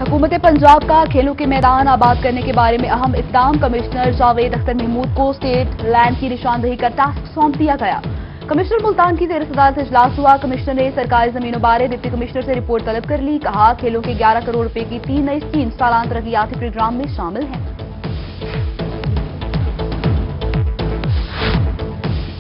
हुकूमत पंजाब का खेलों के मैदान आबाद करने के बारे में अहम इक़दाम। कमिश्नर जावेद अख्तर महमूद को स्टेट लैंड की निशानदही का टास्क सौंप दिया गया। कमिश्नर मुल्तान की ज़ेर सदारत से इजलास हुआ। कमिश्नर ने सरकारी जमीनों बारे डिप्टी कमिश्नर से रिपोर्ट तलब कर ली। कहा, खेलों के 11 करोड़ रुपए की 3 नई स्कीम सालाना तरक्याती प्रोग्राम में शामिल हैं।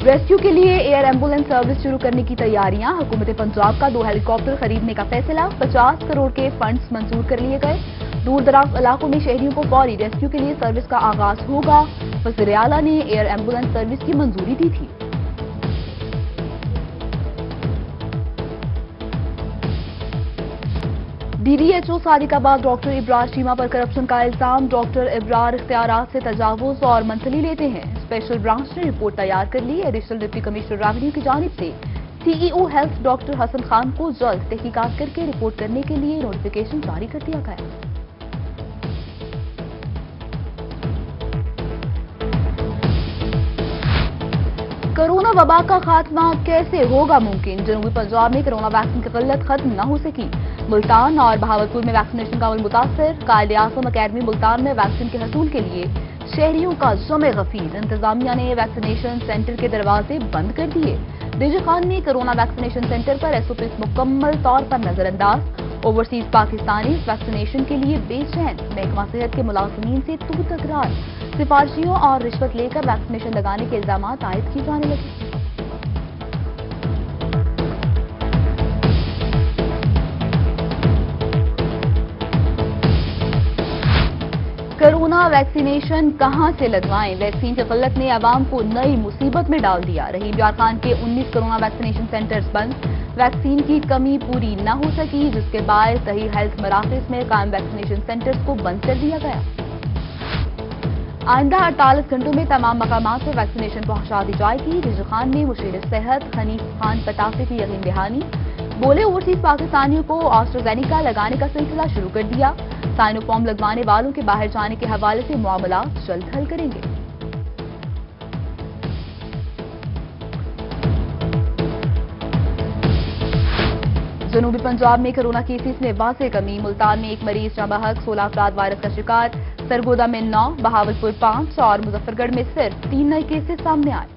रेस्क्यू के लिए एयर एम्बुलेंस सर्विस शुरू करने की तैयारियां। हुकूमत पंजाब का 2 हेलीकॉप्टर खरीदने का फैसला। 50 करोड़ के फंड्स मंजूर कर लिए गए। दूर दराज इलाकों में शहरियों को फौरी रेस्क्यू के लिए सर्विस का आगाज होगा। वज़ीर आला ने एयर एम्बुलेंस सर्विस की मंजूरी दी थी। DDHO सादिकाबाद डॉक्टर इब्रार चीमा पर करप्शन का इल्जाम। डॉक्टर इब्रार इख्तियारात से तजावुज और मंथली लेते हैं। स्पेशल ब्रांच ने रिपोर्ट तैयार कर ली। एडिशनल डिप्टी कमिश्नर रेवेन्यू की जानिब से CEO health doctor Hasan Khan को जल्द तहकीकात करके रिपोर्ट करने के लिए नोटिफिकेशन जारी कर दिया गया। कोरोना वबा का खात्मा कैसे होगा मुमकिन? जनूबी पंजाब में कोरोना वैक्सीन की किल्लत खत्म न हो सकी। मुल्तान और बहावलपुर में वैक्सीनेशन का अमल मुतासर। कायदे आज़म अकेडमी मुल्तान में वैक्सीन के हसूल के लिए शहरियों का जमे गफीर। इंतजामिया ने वैक्सीनेशन सेंटर के दरवाजे बंद कर दिए। डीजी खान ने कोरोना वैक्सीनेशन सेंटर पर SOPs मुकम्मल तौर पर नजरअंदाज। ओवरसीज पाकिस्तानी वैक्सीनेशन के लिए बेचैन। महकमा सेहत के मुलाजमीन से तू तकरार। सिफारिशियों और रिश्वत लेकर वैक्सीनेशन लगाने के इल्जाम आयद किए जाने लगे। कोरोना वैक्सीनेशन कहां से लगवाएं? वैक्सीन की किल्लत ने आवाम को नई मुसीबत में डाल दिया। रहीम यार खान के 19 कोरोना वैक्सीनेशन सेंटर्स बंद। वैक्सीन की कमी पूरी न हो सकी, जिसके बाद सही हेल्थ मराकज़ में कायम वैक्सीनेशन सेंटर्स को बंद कर दिया गया। आइंदा 48 घंटों में तमाम मकामात पर वैक्सीनेशन पहुंचा दी जाएगी। डीजी खान ने मुशीर सेहत हनीफ खान पटासे की यकीन दहानी। बोले, ओवरसीज पाकिस्तानियों को ऑस्ट्राजेनिका लगाने का सिलसिला शुरू कर दिया। साइनोफॉर्म लगवाने वालों के बाहर जाने के हवाले से मामला जल्द हल करेंगे। जनूबी पंजाब में कोरोना केसेस में वाज़ेह कमी। मुल्तान में 1 मरीज जहाँ बहक 16 अफराद वायरस का शिकार। सरगोदा में 9, बहावलपुर 5 और मुजफ्फरगढ़ में सिर्फ 3 नए केसेस सामने आए।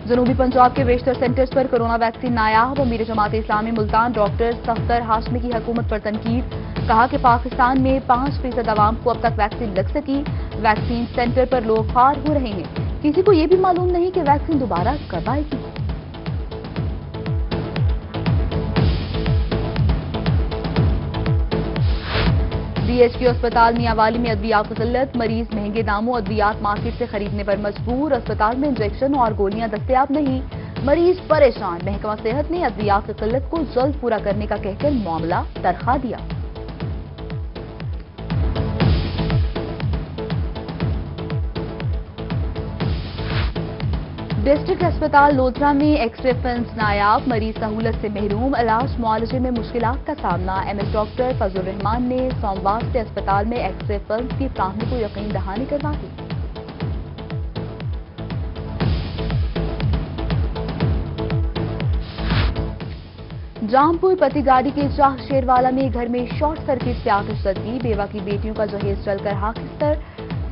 जनूबी पंजाब के बेशतर सेंटर्स पर कोरोना वैक्सीन नायाब। अमीर जमात इस्लामी मुल्तान डॉक्टर सफ्तर हाशमी की हुकूमत पर तनकीद। कहा कि पाकिस्तान में 5% अवाम को अब तक वैक्सीन लग सकी। वैक्सीन सेंटर पर लोग खार हो रहे हैं। किसी को यह भी मालूम नहीं कि वैक्सीन दोबारा कब आएगी। DHQ अस्पताल मियांवाली में अद्वियात की किल्लत। मरीज महंगे दामों अद्वियात मार्केट से खरीदने पर मजबूर। अस्पताल में इंजेक्शन और गोलियां दस्तयाब नहीं। मरीज परेशान। महकमा सेहत ने अद्वियात की किल्लत को जल्द पूरा करने का कहकर मामला तरखा दिया। डिस्ट्रिक्ट अस्पताल लोधरा में एक्सरे फंड्स नायाब। मरीज सहूलत से महरूम। इलाज मुआलजे में मुश्किलात का सामना। MS डॉक्टर फजल रहमान ने सोमवार से अस्पताल में एक्सरे फंड्स की फ्राहमी को यकीन दहानी करवा दी। जामपुर पतिगाड़ी के शाह शेरवाला में घर में शॉर्ट सर्किट से आतिश लगी। बेवा की बेटियों का जहेज जलकर हाकिस्तर।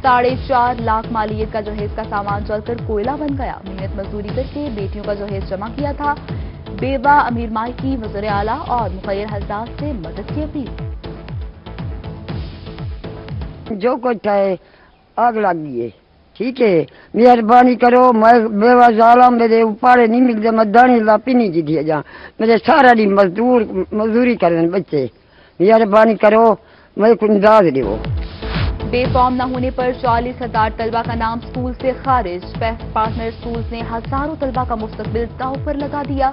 4.5 लाख मालियत का जहेज का सामान जलकर कोयला बन गया। मेहनत मजदूरी करके बेटियों का जहेज जमा किया था। बेवा अमीर माई की वज़ीर आला और मुखय्यर हजरात से मदद की अपील। जो कुछ है आग लग गई है, ठीक है, मेहरबानी करो। मैं बेवा जाला मेरे ऊपर नहीं मिलते। मैं दानी लापी नहीं की दिया जा। मेरे सारा दिन मजदूरी करें बच्चे। मेहरबानी करो, मैं कुछ दाद दो। बेफॉर्म न होने पर 40,000 तलबा का नाम स्कूल से खारिज। पार्टनर स्कूल ने हजारों तलबा का मुस्तकबिल दांव पर लगा दिया।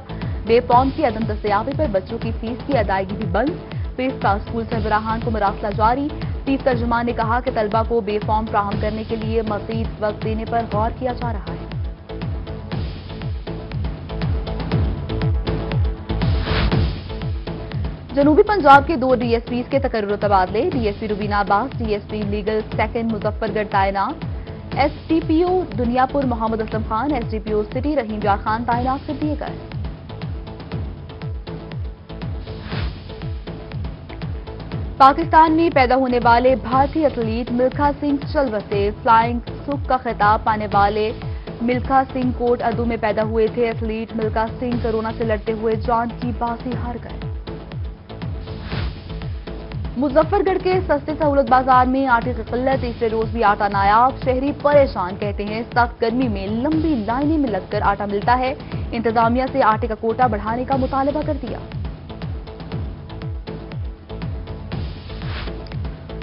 बेफॉर्म की अदम दस्तयाबी पर बच्चों की फीस की अदायगी भी बंद। फीस का स्कूल सरबराहान को मरासला जारी। चीफ तर्जुमान ने कहा कि तलबा को बेफॉर्म फ्राहम करने के लिए मजीद वक्त देने पर गौर किया जा रहा है। जनूबी पंजाब के 2 DSPs के तकर्रुर तबादले। DSP Rubina Abbas DSP legal 2nd Muzaffargarh तैनात। SDPO Duniyapur Mohammad Aslam Khan SDPO city Rahim Yar Khan तैनात कर दिए गए। पाकिस्तान में पैदा होने वाले भारतीय एथलीट मिल्खा सिंह चलवा से फ्लाइंग सुख का खिताब पाने वाले मिल्खा सिंह कोट अदू में पैदा हुए थे। एथलीट मिल्खा सिंह कोरोना से लड़ते हुए जान की बाजी हार गए। मुजफ्फरगढ़ के सस्ते सहूलत बाजार में आटे की किल्लत, तीसरे रोज भी आटा नायाब। शहरी परेशान, कहते हैं सख्त गर्मी में लंबी लाइनें में लगकर आटा मिलता है। इंतजामिया से आटे का कोटा बढ़ाने का मुतालबा कर दिया।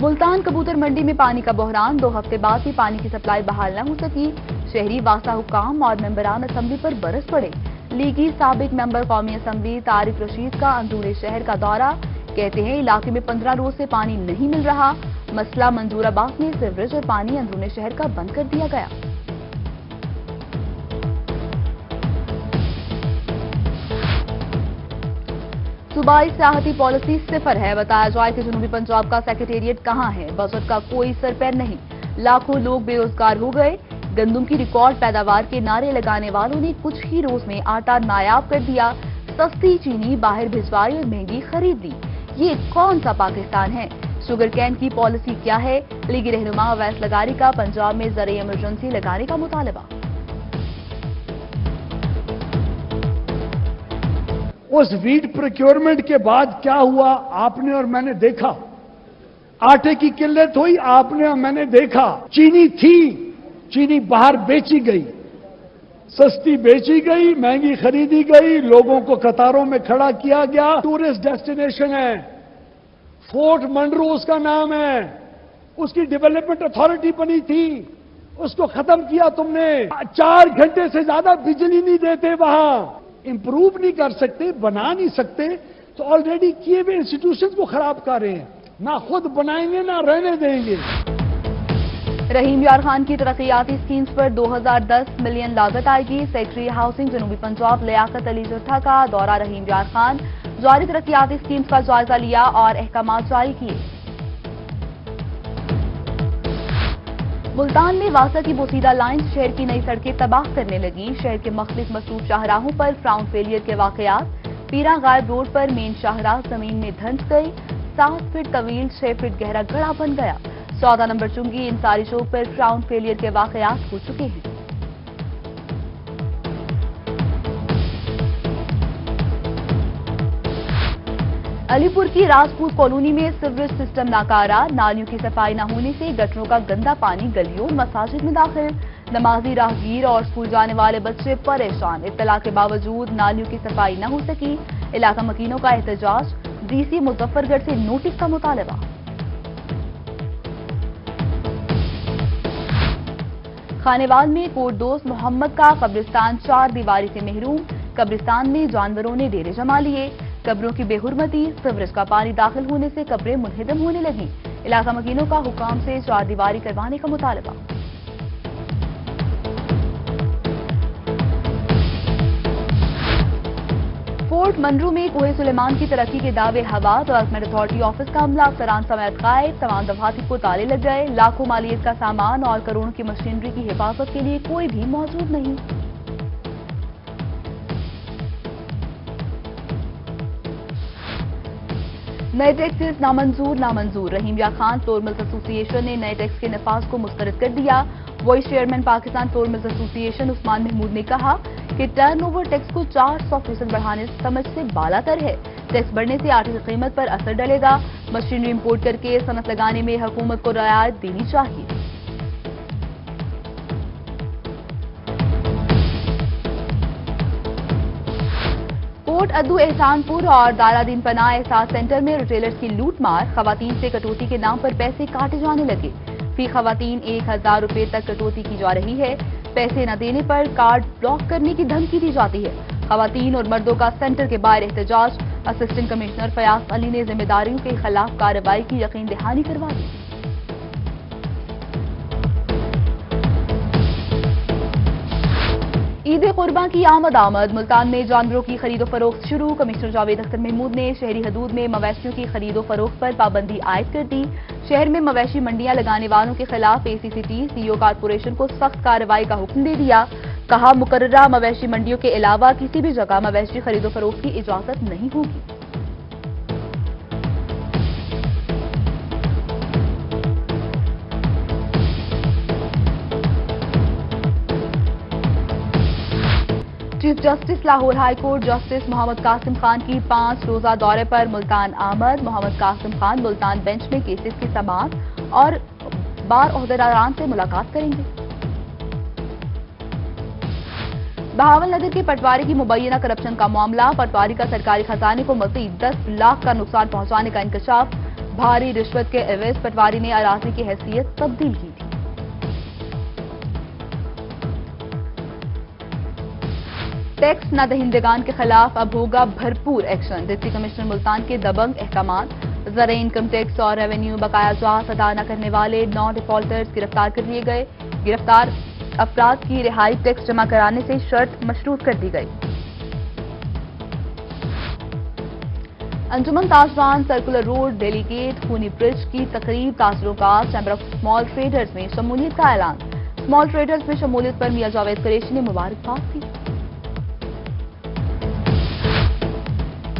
मुल्तान कबूतर मंडी में पानी का बहरान, 2 हफ्ते बाद भी पानी की सप्लाई बहाल न हो सकी। शहरी वासा हुकाम और मेंबरान असम्बली पर बरस पड़े। लीगी साबिक मेंबर कौमी असम्बली तारिक रशीद का अंदरूनी शहर का दौरा, कहते हैं इलाके में 15 रोज से पानी नहीं मिल रहा। मसला मंजूराबाद में सीवरेज और पानी अंदरूनी शहर का बंद कर दिया गया। सूबाई सियाहती पॉलिसी सिफर है। बताया जाए कि जनूबी पंजाब का सेक्रेटेरिएट कहां है। बजट का कोई सर पैर नहीं। लाखों लोग बेरोजगार हो गए। गंदम की रिकॉर्ड पैदावार के नारे लगाने वालों ने कुछ ही रोज में आटा नायाब कर दिया। सस्ती चीनी बाहर भिजवाई और महंगी खरीद ली। ये कौन सा पाकिस्तान है? शुगर कैन की पॉलिसी क्या है? लीगी रहनुमा अवैस लगारी का पंजाब में ज़रिए इमरजेंसी लगाने का मुतालबा। उस वीट प्रोक्योरमेंट के बाद क्या हुआ आपने और मैंने देखा। आटे की किल्लत हुई, आपने और मैंने देखा। चीनी थी, चीनी बाहर बेची गई, सस्ती बेची गई, महंगी खरीदी गई, लोगों को कतारों में खड़ा किया गया। टूरिस्ट डेस्टिनेशन है, फोर्ट मंडरू उसका नाम है, उसकी डेवलपमेंट अथॉरिटी बनी थी, उसको खत्म किया तुमने। 4 घंटे से ज्यादा बिजली नहीं देते वहां। इंप्रूव नहीं कर सकते, बना नहीं सकते, तो ऑलरेडी किए हुए इंस्टीट्यूशंस को खराब कर रहे हैं। ना खुद बनाएंगे ना रहने देंगे। रहीम यार खान की तरक्याती स्कीम्स पर 2010 मिलियन लागत आएगी। सेक्रेटरी हाउसिंग जनूबी पंजाब लियाकत अली जुट्ठा का दौरा रहीम यार खान, जारी तरक्याती स्कीम्स का जायजा लिया और अहकामात जारी किए। मुल्तान में वासा की बोसीदा लाइन शहर की नई सड़कें तबाह करने लगी। शहर के मुख्तलिफ मसरूफ शाहराहों पर फ्राउन फेलियर के वाकयात। पीरा गायब रोड पर मेन शाहराह जमीन में धंस गई। 7 फीट तवील 6 फीट गहरा गड़ा बन गया। 14 नंबर चुंगी इंसारी चौक पर फ्राउन फेलियर के वाकयात हो चुके हैं। अलीपुर की राजपूत कॉलोनी में सीवरेज सिस्टम नाकारा। नालियों की सफाई न होने से गटरों का गंदा पानी गलियों और मसाजिद में दाखिल। नमाजी राहगीर और स्कूल जाने वाले बच्चे परेशान। इत्तला के बावजूद नालियों की सफाई न हो सकी। इलाका मकीनों का एहतजाज। डीसी मुजफ्फरगढ़ से नोटिस का मुतालबा। खानेवाल में कोटदोस्त मोहम्मद का कब्रिस्तान 4 दीवारी से महरूम। कब्रिस्तान में जानवरों ने डेरे जमा लिए। कब्रों की बेहुरमती, सीवरेज का पानी दाखिल होने से कब्रें मुनहदम होने लगी। इलाका मकीनों का हुकाम से 4 दीवारी करवाने का मुतालबा। फोर्ट मंडरू में कोहे सुलेमान की तरक्की के दावे हवा। ट्रांसमिट अथॉरिटी ऑफिस का अमला अफसरान समेत गायब। तमाम दफातर को ताले लग गए। लाखों मालियत का सामान और करोड़ों की मशीनरी की हिफाजत के लिए कोई भी मौजूद नहीं। नए टैक्सेस नामंजूर। रहीम Yar Khan floor mills association ने नए टैक्स के नफाज को मुस्तरद कर दिया। Vice chairman Pakistan flour mills association Usman Mahmood ने कहा कि टर्नओवर टैक्स को 400% बढ़ाने समझ से बालातर है। टैक्स बढ़ने से आटे की कीमत पर असर डलेगा। मशीनरी इंपोर्ट करके सनत लगाने में हुकूमत को रियायत देनी चाहिए। कोट अद्दू एहसानपुर और दारादीन पनाह एहसास सेंटर में रिटेलर्स की लूट मार। खवातीन से कटौती के नाम पर पैसे काटे जाने लगे। फी खवातीन 1000 रुपए तक कटौती की जा रही है। पैसे न देने पर कार्ड ब्लॉक करने की धमकी दी जाती है। खवातीन और मर्दों का सेंटर के बाहर एहतजाज। असिस्टेंट कमिश्नर फयाज अली ने जिम्मेदारियों के खिलाफ कार्रवाई की यकीन दहानी करवा दी। ईद कुर्बान की आमद। मुल्तान में जानवरों की खरीदो फरोख्त शुरू। कमिश्नर जावेद अख्तर महमूद ने शहरी हदूद में मवेशियों की खरीदो फरोख्त पर पाबंदी आयद कर दी। शहर में मवेशी मंडियां लगाने वालों के खिलाफ ACCT CEO कारपोरेशन को सख्त कार्रवाई का हुक्म दे दिया। कहा मुकर्ररा मवेशी मंडियों के अलावा किसी भी जगह मवेशी खरीदो फरोख्त की इजाजत नहीं होगी। Chief justice Lahore high court justice Muhammad Qasim Khan کی 5 روزہ دورے پر ملتان آمد. محمد قاسم خان ملتان بینچ میں کیسز کی سماعت اور بار عہدیداران سے ملاقات کریں گے. بہاول نگر کے پٹواری کی مبینہ کرپشن کا معاملہ. پٹواری کا سرکاری خزانے کو مزید 10 لاکھ کا نقصان پہنچانے کا انکشاف. بھاری رشوت کے عوض پٹواری نے اراضی کی حیثیت تبدیل کی تھی. ٹیکس نہ دہندگان کے خلاف اب ہوگا بھرپور ایکشن. ڈپٹی کمشنر ملتان کے دبنگ احکامات. زرعی انکم ٹیکس اور ریونیو بقایا جات ادا نہ کرنے والے 9 ڈیفالٹرز گرفتار کر لیے گئے. گرفتار افراد کی رہائی ٹیکس جمع کرانے سے شرط مشروط کر دی گئی. انجمن تاجران سرکولر روڈ ڈیلی گیٹ خونی برج کی تقریب. تاجروں کا چیمبر آف اسمال ٹریڈرز میں شمولیت کا اعلان. اسمال ٹریڈرز میں شمولیت پر میاں جاوید قریشی نے مبارکباد دی.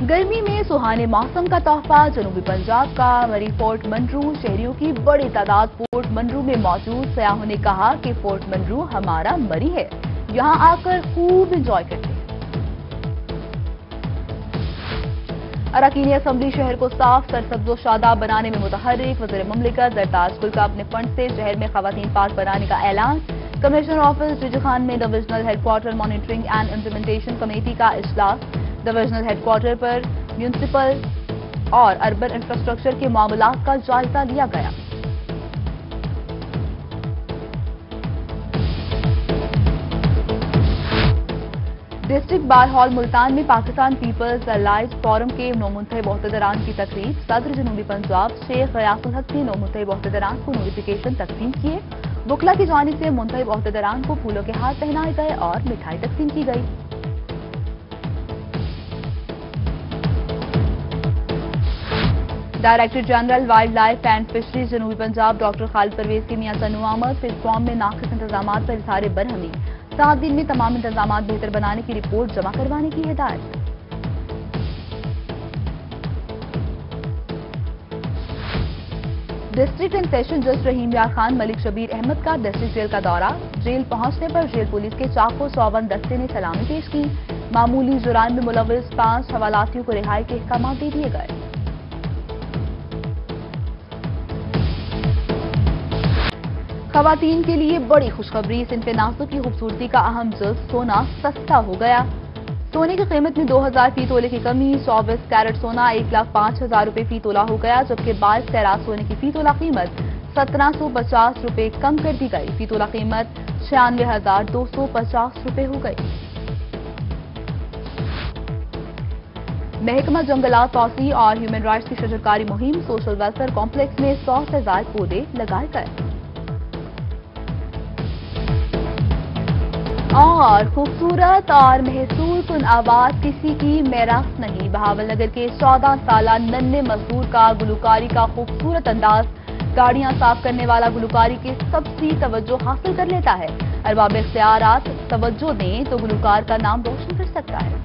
گرمی میں سہانے موسم کا تحفہ. جنوبی پنجاب کا مری فورٹ منرو. شہریوں کی بڑی تعداد فورٹ منرو میں موجود. سیاحوں نے کہا کہ فورٹ منرو ہمارا مری ہے, یہاں آ کر خوب انجوائے کرتے ہیں. اراکین اسمبلی شہر کو صاف سرسبز و شاداب بنانے میں متحرک. وزیر مملکت زرتاج گل کا اپنے فنڈ سے شہر میں خواتین پارک بنانے کا اعلان. کمشنر آفس ریجی خان میں divisional headquarter monitoring and implementation committee کا اجلاس. ڈویژنل ہیڈ کوارٹر پر میونسپل اور اربن انفراسٹرکچر کے معاملات کا جائزہ لیا گیا. ڈسٹرکٹ بار ہال ملتان میں پاکستان پیپلز الائڈ فورم کے نومنتخب عہدیداران کی تقریب. صدر جنوبی پنجاب شیخ غیاث الحق نے نومنتخب عہدیداران کو نوٹیفیکیشن تقسیم کیے. وکلا کی جانب سے منتخب عہدیداران کو پھولوں کے ہار پہنائے گئے اور مٹھائی تقسیم کی گئی. Director general wildlife and fisheries جنوبی پنجاب ڈاکٹر خالد پرویز کی میاں تنو احمد فش فارم میں ناقص انتظامات پر اظہار برہمی. 7 دن میں تمام انتظامات بہتر بنانے کی رپورٹ جمع کروانے کی ہدایت. ڈسٹرکٹ اینڈ سیشن جج رحیم یار خان ملک شبیر احمد کا ڈسٹرکٹ جیل کا دورہ. جیل پہنچنے پر جیل پولیس کے چاقو چوبند دستے نے سلامی پیش کی. معمولی جرائم میں ملوث 5 حوالاتیوں کو رہائی کے احکامات دے دیے گئے. خواتین کے لیے بڑی خوشخبری. صنف نازک کی خوبصورتی کا اہم جز سونا سستا ہو گیا. سونے کی قیمت میں 2000 فی تولے کی کمی. 24 کیرٹ سونا 1,05,000 روپے فی تولا ہو گیا, جبکہ 22 کیرٹ سونے کی فی تولا قیمت 1750 روپے کم کر دی گئی. فی تولا قیمت 96,250 روپے ہو گئی. محکمہ جنگلات توسیع اور ہیومن رائٹس کی شجرکاری مہم. سوشل ویلفیئر کمپلیکس میں 100 سے زائد پودے لگائے گئے. اور خوبصورت اور محصول کن آواز کسی کی میراث نہیں. بہاول نگر کے 14 سالہ ننھے مزدور کا گلوکاری کا خوبصورت انداز. گاڑیاں صاف کرنے والا گلوکاری کی سب سے توجہ حاصل کر لیتا ہے. ارباب اختیارات توجہ دیں تو گلوکار کا نام روشن کر سکتا ہے.